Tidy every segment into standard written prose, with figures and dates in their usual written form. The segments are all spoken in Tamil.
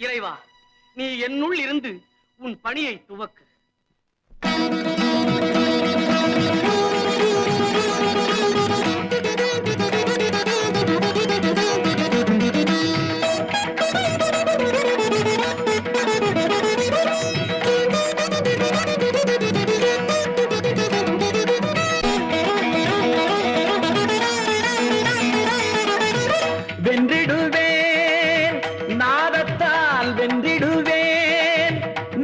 இறைவா, நீ என்னுள் இருந்து உன் பணியை துவக்கு. வென்றிடுவேன், நாதத்தால் வென்றிடுவேன்,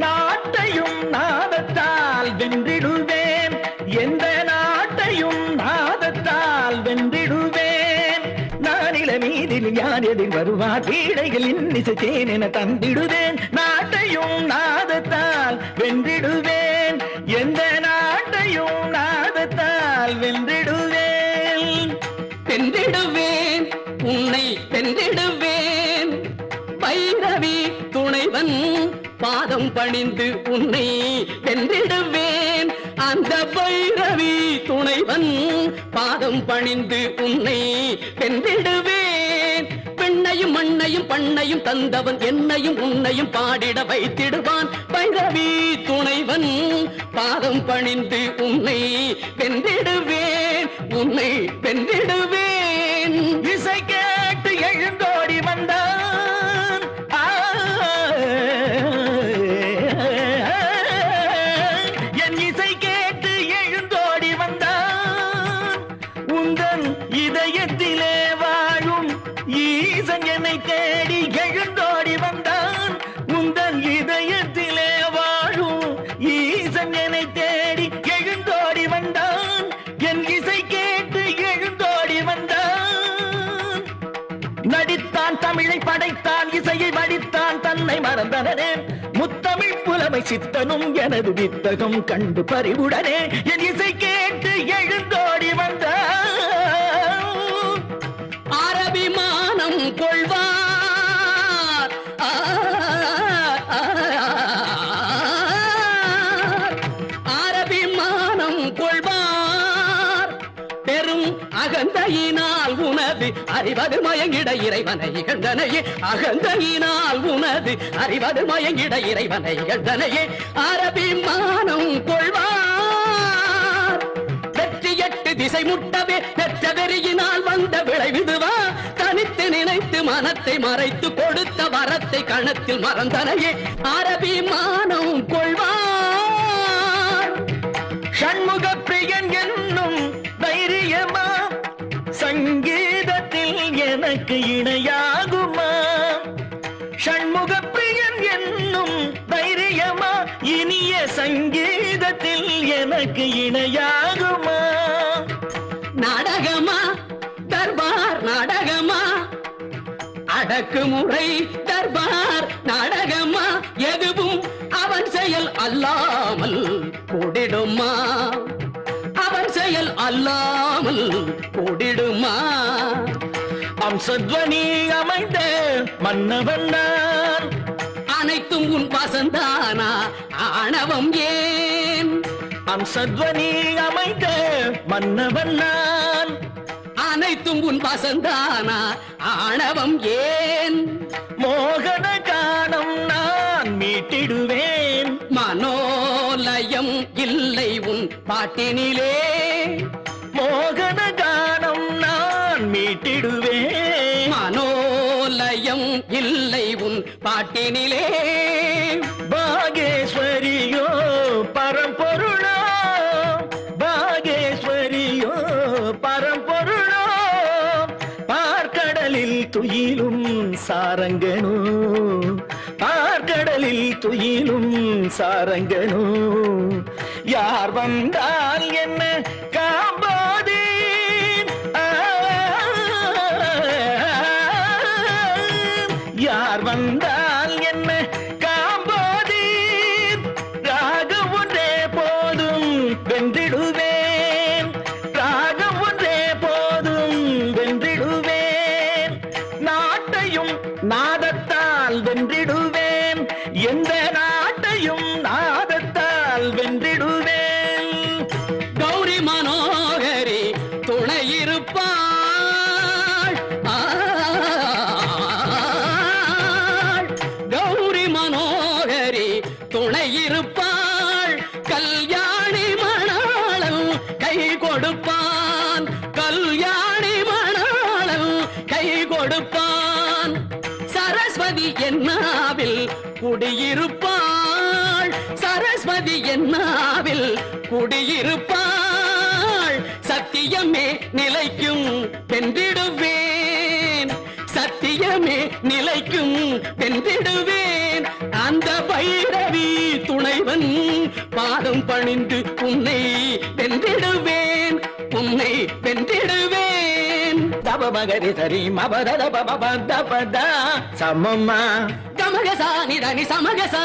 நாட்டையும் நாதத்தால் வென்றிடுவேன், எந்த நாட்டையும் நாதத்தால் வென்றிடுவேன். நானில மீதில் யார் எதிர் வருவார், வீடைகள் இன்னிசைத்தேன் என தந்திடுவேன். நாட்டையும் நாதத்தால் வென்றிடுவேன், எந்த நாட்டையும் நாதத்தால் வென்றிடுவேன். வென்றிடுவேன், உன்னை வென்றிடுவேன். பைரவி துணைவன் பாதம் பணிந்து உன்னை வென்றிடுவேன். அந்த பைரவி துணைவன் பாதம் பணிந்து உன்னை வென்றிடுவேன். பெண்ணையும் மண்ணையும் பண்ணையும் தந்தவன் என்னையும் உன்னையும் பாடிட வைத்திடுவான். பைரவி துணைவன் பாதம் பணிந்து உன்னை வென்றிடுவேன், உன்னை வென்றிடுவேன். இசை கேட்டு எழுந்தோடி வந்தான், என் இசை கேட்டு எழுந்தோடி வந்தான். உந்தன் இதயத்திலே வாழும் ஈசன் என்னை தேடி எழுந்தோடி வந்தான். உந்தன் இதயத்திலே வாழும் ஈசன் என்னை தேடி எழுந்தோடி வந்தான். என் இசை கேட்டு எழுந்தோடி வந்தான். நடித்தான், தமிழை படைத்தான், இசையை வடித்தான், தன்னை மறந்தனே. முத்தமிழ் புலமை சித்தனும் எனது வித்தகம் கண்டு பறிவுடனே என் இசை கேட்டு எழுந்தோடி வந்தான். அரபிமானம் கொள்வார், அரபிமானம் கொள்வார். பெரும் அகந்தையினால் உனது அறிவது மயங்கிட இறைவனை இகழ்ந்தனையே. அகந்தையினால் உனது அறிவது மயங்கிட இறைவனை இகழ்ந்தனையே. அரபிமானம் கொள்வார். வெற்றி எட்டு திசை முட்டவே பெற்ற வெறியினால் வந்த விளைவிதுவா. தனித்து நினைத்து மனத்தை மறைத்து கொடுத்த வரத்தை கணத்தில் மறந்தனையே. அரபிமானம் கொள்வார். ஷண்முக பிரியன் என்னும் தைரியமா, சங்கீதத்தில் எனக்கு இணையாகுமா? ஷண்முக பிரியன் என்னும் தைரியமா, இனிய சங்கீதத்தில் எனக்கு இணையாகுமா? நாடகமா தர்பார் நாடகமா, அடக்குமுறை தர்பார் நாடகமா, எதுவும் அவன் செயல் அல்லாமல் கூடிடுமா? அவன் செயல் அல்லாமல் கூடிடுமா? அம்சத்வனி அமைந்த மன்னவன் நான், அனைத்தும் உன் வசந்தானா ஆணவம் ஏன்? அம்சத்வனி அமைந்த மன்னவன் நான், அனைத்தும் உன் வசந்தானா ஆணவம் ஏன்? மோகன காணம் நான் மீட்டிடுவேன். மனோலயம் இல்லை உன் பாட்டினிலே. மோகன காணம் நான் மீட்டிடுவேன். மனோலயம் இல்லை உன் பாட்டினிலே. பாகேஸ்வரியோ பரம்பொருளோ, பாகேஸ்வரியோ பரம்பொருளோ, பார்க்கடலில் துயிலும் சாரங்கனோ, பார்க்கடலில் துயிலும் சாரங்கனோ. யார் வந்தால் என்ன காம்பாதே, யார் வந்தால் என்ன காம்பாதே. ராகம் ஒன்றே போதும் வென்றிடுவேன், ராகம் ஒன்றே போதும் வென்றிடுவேன். நாட்டையும் நாதத்தால் வென்றிடுவேன், எந்த நாட்டையும் நாதத்தால் வென்றிடுவேன். கௌரி மனோகரி துணையிருப்பாள். கௌரி சரஸ்வதி என்னாவில் குடியிருப்பாள், சரஸ்வதி என்னாவில் குடியிருப்பாள். சத்தியமே நிலைக்கும் வென்றிடுவேன், சத்தியமே நிலைக்கும் வென்றிடுவேன். அந்த பைரவி துணைவன் பாதம் பணிந்து உன்னை வென்றிடுவேன், உன்னை வென்றிடுவேன். தப மகரி சரி மபத பபத சமம்மா கமகசா நிதனி சமகசா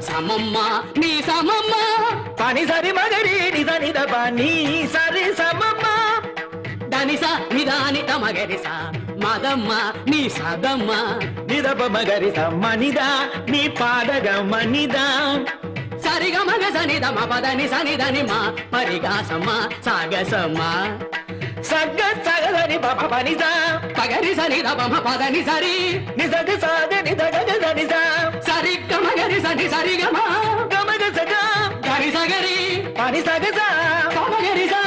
சமம்மா நீ சமம்மா. பனி சரி மகரி நித நித பனி சரி சமம்மா. தனிசா நிதானி தமகரிசா மதம்மா நீ சதம்மா. நிதப மகரி சமனிதா நீ பாடக மனிதா. சரிகமக சனிதம பதனி சனிதனிமா பரிகாசம்மா சாகசம்மா. சக சகதனி பப பனிதா பகரி சனிதம பதனி சரி நிசக சாக நிதக சனிதா. சரி கமகரி சனி சரிகமா கமக சகா கரி சகரி பனி சகசா கமகரிசா.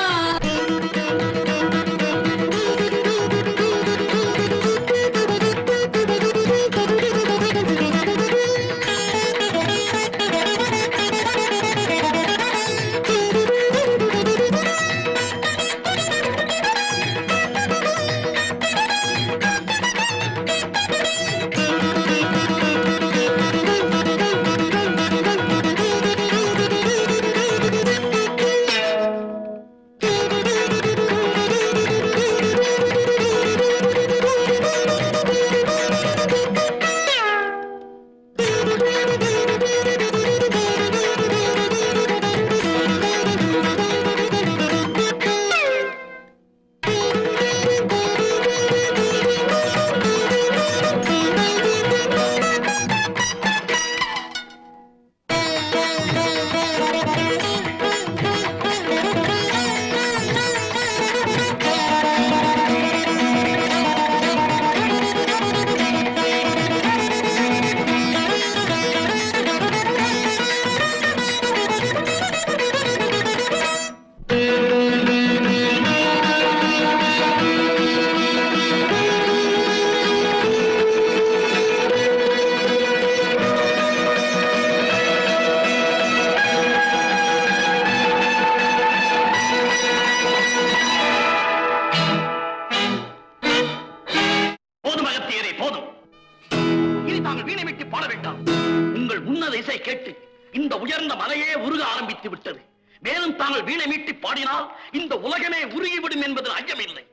கேட்டு இந்த உயர்ந்த மலையே உருக ஆரம்பித்து விட்டது. மேலும் தாங்கள் வீணை மீட்டி பாடினால் இந்த உலகமே உருகிவிடும் என்பதில் ஐயமில்லை.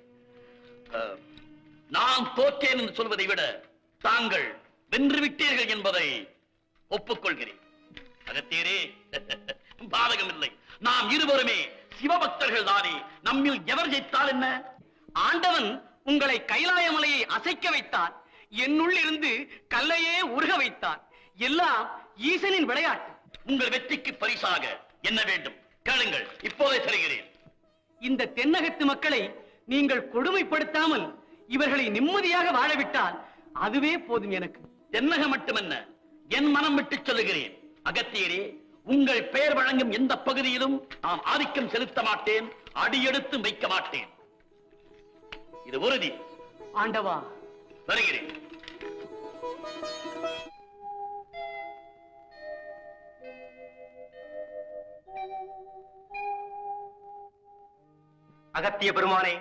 நான் தோற்றேன் என்று சொல்வதை விட தாங்கள் வென்றுவிட்டீர்கள் என்பதை ஒப்புக்கொள்கிறேன். அகத்தியரே, பாதகமில்லை. நாம் இருவருமே சிவபக்தர்கள் தானே. நம்மில் எவர் ஜெயித்தால் என்ன? ஆண்டவன் உங்களை கைலாய மலையை அசைக்க வைத்தான், என்னுள் இருந்து கல்லையே உருக வைத்தான். எல்லாம் ஈசனின் விளையாட்டு. உங்கள் வெற்றிக்கு பரிசாக என்ன வேண்டும் கேளுங்கள், இப்போதே தருகிறேன். இந்த தென்னகத்து மக்களை நீங்கள் கொடுமைப்படுத்தாமல் இவர்களை நிம்மதியாக வாழவிட்டால் அதுவே போதும் எனக்கு. தென்னகம் மட்டுமல்ல, என் மனம் விட்டு சொல்லுகிறேன். அகத்தியரே, உங்கள் பெயர் வழங்கும் எந்த பகுதியிலும் நான் ஆதிக்கம் செலுத்த மாட்டேன், அடியெடுத்து வைக்க மாட்டேன். இது உறுதி. ஆண்டவா, வருகிறேன். அகத்திய பெருமானே,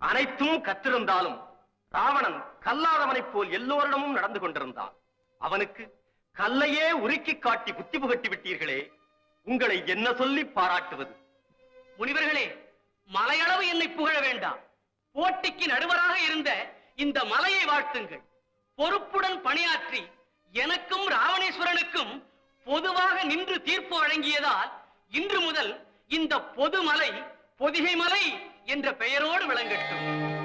அனைத்தும் கற்றிருந்தாலும் ராவணன் கல்லாதவனைப் போல் எல்லோரிடமும் நடந்து கொண்டிருந்தான். அவனுக்கு கல்லையே உருக்கி காட்டி புத்தி புகட்டி விட்டீர்களே, உங்களை என்ன சொல்லி பாராட்டுவது? முனிவர்களே, மலையளவு என்னை புகழ வேண்டாம். போட்டிக்கு நடுவராக இருந்த இந்த மலையை வாழ்த்துங்கள். பொறுப்புடன் பணியாற்றி எனக்கும் ராவணேஸ்வரனுக்கும் பொதுவாக நின்று தீர்ப்பு வழங்கியதால் இன்று முதல் இந்த பொது மலை பொதிகை மலை என்ற பெயரோடு விளங்கட்டும்.